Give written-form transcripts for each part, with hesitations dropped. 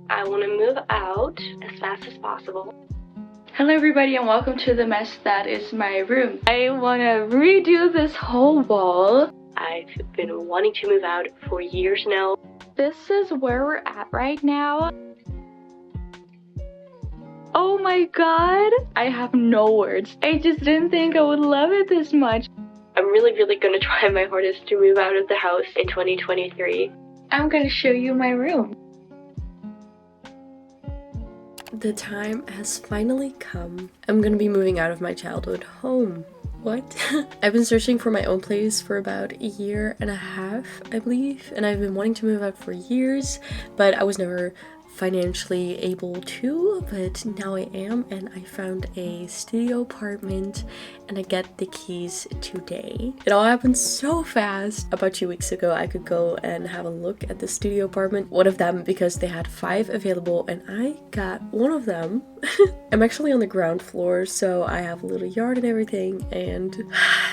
I want to move out as fast as possible. Hello everybody and welcome to the mess that is my room. I want to redo this whole wall. I've been wanting to move out for years now. This is where we're at right now. Oh my god, I have no words. I just didn't think I would love it this much. I'm really gonna try my hardest to move out of the house in 2023. I'm gonna show you my room. The time has finally come. I'm gonna be moving out of my childhood home. What? I've been searching for my own place for about a year and a half, I believe, and I've been wanting to move out for years, but I was never financially able to, but now I am, and I found a studio apartment and I get the keys today. It all happened so fast. About 2 weeks ago I could go and have a look at the studio apartment, one of them, because they had 5 available and I got one of them. I'm actually on the ground floor, so I have a little yard and everything, and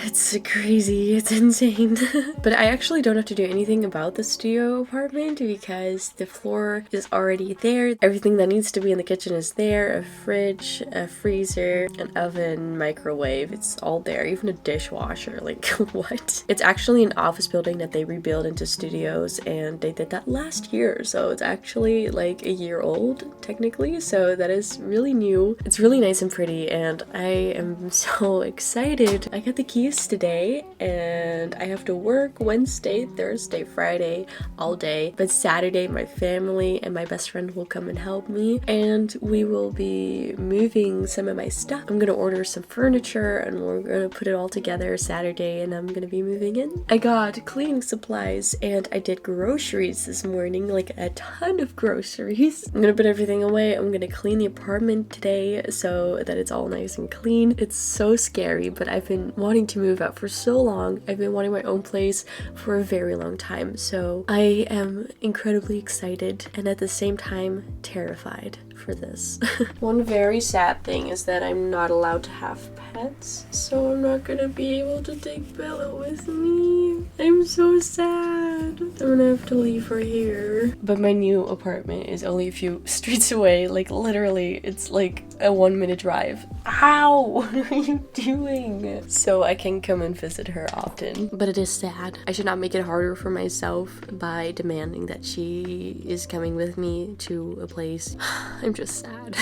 it's crazy, it's insane. But I actually don't have to do anything about the studio apartment because the floor is already there. Everything that needs to be in the kitchen is there. A fridge, a freezer, an oven, microwave, it's all there. Even a dishwasher, like what? It's actually an office building that they rebuilt into studios, and they did that last year, so it's actually like a year old technically, so that is really new. It's really nice and pretty, and I am so excited. I got the keys today and I have to work Wednesday, Thursday, Friday all day, but Saturday my family and my best friend will come and help me, and we will be moving some of my stuff. I'm gonna order some furniture and we're gonna put it all together Saturday, and I'm gonna be moving in. I got cleaning supplies and I did groceries this morning, like a ton of groceries. I'm gonna put everything away. I'm gonna clean the apartment today so that it's all nice and clean. It's so scary, but I've been wanting to move out for so long. I've been wanting my own place for a very long time, so I am incredibly excited and at the same time terrified for this. One very sad thing is that I'm not allowed to have pets, so I'm not gonna be able to take Bella with me. I'm so sad. I'm gonna have to leave her here. But my new apartment is only a few streets away, like literally it's like a 1-minute drive. Ow! What are you doing? So I can come and visit her often. But it is sad. I should not make it harder for myself by demanding that she is coming with me to a place. I'm just sad.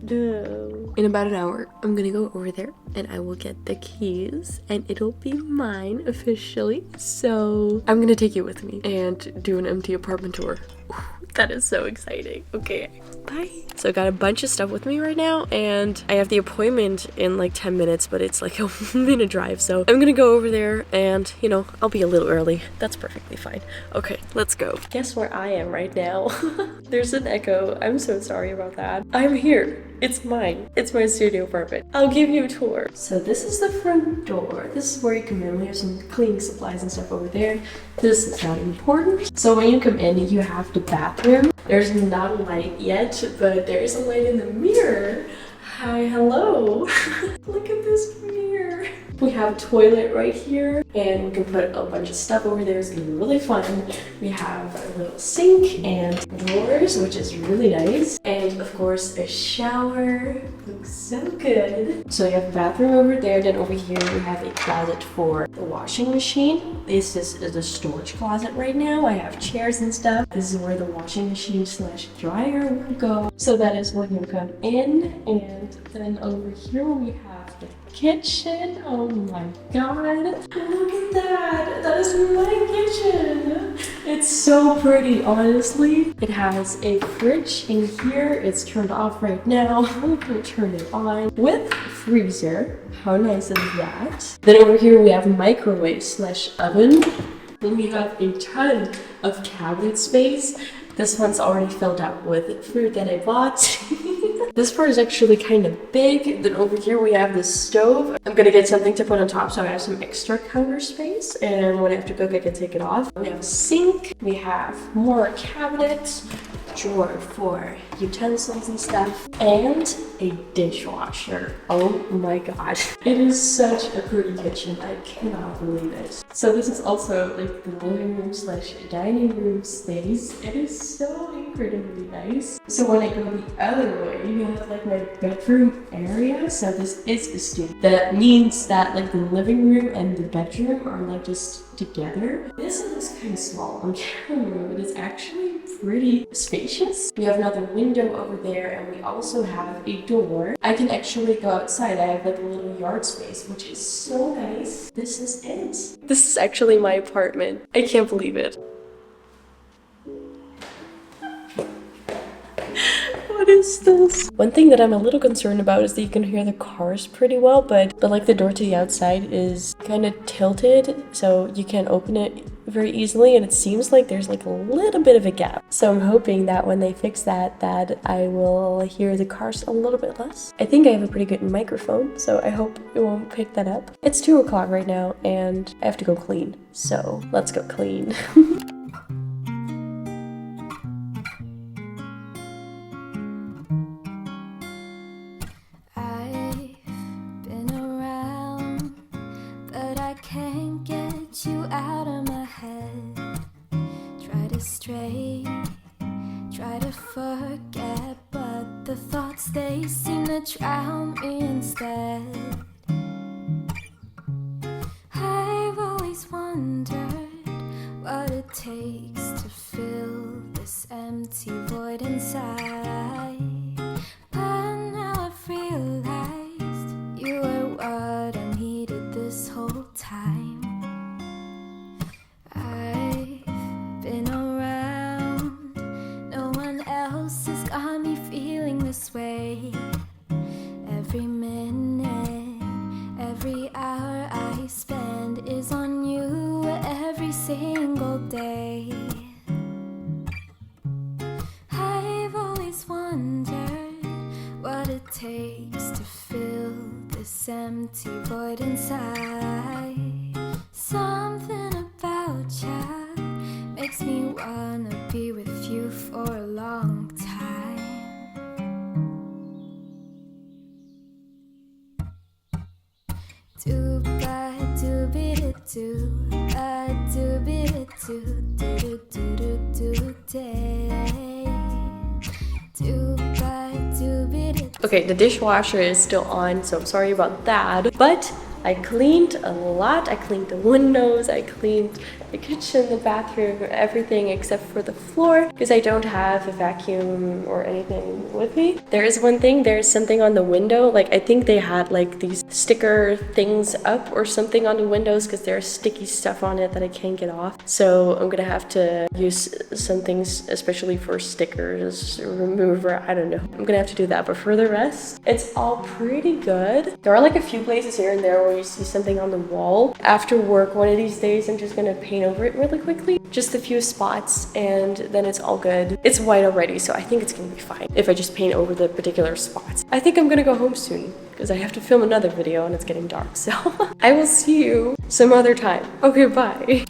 No. In about an hour, I'm gonna go over there and I will get the keys and it'll be mine officially. So I'm gonna take you with me and do an empty apartment tour. Ooh, that is so exciting. Okay, bye. So I got a bunch of stuff with me right now and I have the appointment in like 10 minutes, but it's like a 1-minute drive. So I'm gonna go over there and, you know, I'll be a little early. That's perfectly fine. Okay, let's go. Guess where I am right now? There's an echo. I'm so sorry about that. I'm here. It's mine. It's my studio apartment. I'll give you a tour. So this is the front door. This is where you come in. We have some cleaning supplies and stuff over there. This is not important. So when you come in, you have the bathroom. There's not a light yet, but there is a light in the mirror. Hi, hello. Look at this mirror. We have a toilet right here, and we can put a bunch of stuff over there. It's gonna be really fun. We have a little sink and drawers, which is really nice. And of course, a shower. Looks so good. So you have a bathroom over there. Then over here, we have a closet for the washing machine. This is the storage closet right now. I have chairs and stuff. This is where the washing machine / dryer would go. So that is when you come in. And then over here, we have the kitchen. Oh my god, look at that. That is my kitchen. It's so pretty, honestly. It has a fridge in here. It's turned off right now. I'm gonna turn it on with a freezer. How nice is that? Then over here we have a microwave / oven. Then we have a ton of cabinet space. This one's already filled out with fruit that I bought. This part is actually kind of big. Then over here we have the stove. I'm gonna get something to put on top so I have some extra counter space, and when I have to cook I can take it off. We have a sink. We have more cabinets. drawer for utensils and stuff, and a dishwasher. Oh my god. It is such a pretty kitchen. I cannot believe it. So this is also like the living room slash dining room space. It is so incredibly nice. So when I go the other way, you have like my bedroom area. So this is a studio. That means that like the living room and the bedroom are like just together. This looks kind of small on camera, but it's actually pretty spacious. We have another window over there, and we also have a door. I can actually go outside. I have like a little yard space, which is so nice. This is it. This is actually my apartment. I can't believe it. What is this? One thing that I'm a little concerned about is that you can hear the cars pretty well, but like the door to the outside is kind of tilted, so you can't open it very easily, and it seems like there's like a little bit of a gap. So I'm hoping that when they fix that I will hear the cars a little bit less. I think I have a pretty good microphone, so I hope it won't pick that up. It's 2 o'clock right now, and I have to go clean. So let's go clean. Try to forget, but the thoughts, they seem to drown me instead. I've always wondered what it takes to fill this empty void inside, but now I've realized you were what I needed this whole time. Way. Every minute, every hour I spend is on you every single day. I've always wondered what it takes to fill this empty void inside. Something about you makes me wanna be with you for a long time. Do ba do be do ba do be do do do do day. Do ba do be. Okay, the dishwasher is still on, so I'm sorry about that. But I cleaned a lot. I cleaned the windows, I cleaned the kitchen, the bathroom, everything except for the floor, because I don't have a vacuum or anything with me. There is one thing, there's something on the window. Like, I think they had like these sticker things up or something on the windows, because there's sticky stuff on it that I can't get off. So I'm gonna have to use some things, especially for stickers remover. I don't know. I'm gonna have to do that. But for the rest, it's all pretty good. There are like a few places here and there where you see something on the wall. After work, one of these days, I'm just gonna paint over it really quickly. Just a few spots, and then it's all good. It's white already, so I think it's gonna be fine if I just paint over the particular spots. I think I'm gonna go home soon, because I have to film another video and it's getting dark. So I will see you some other time. Okay, bye.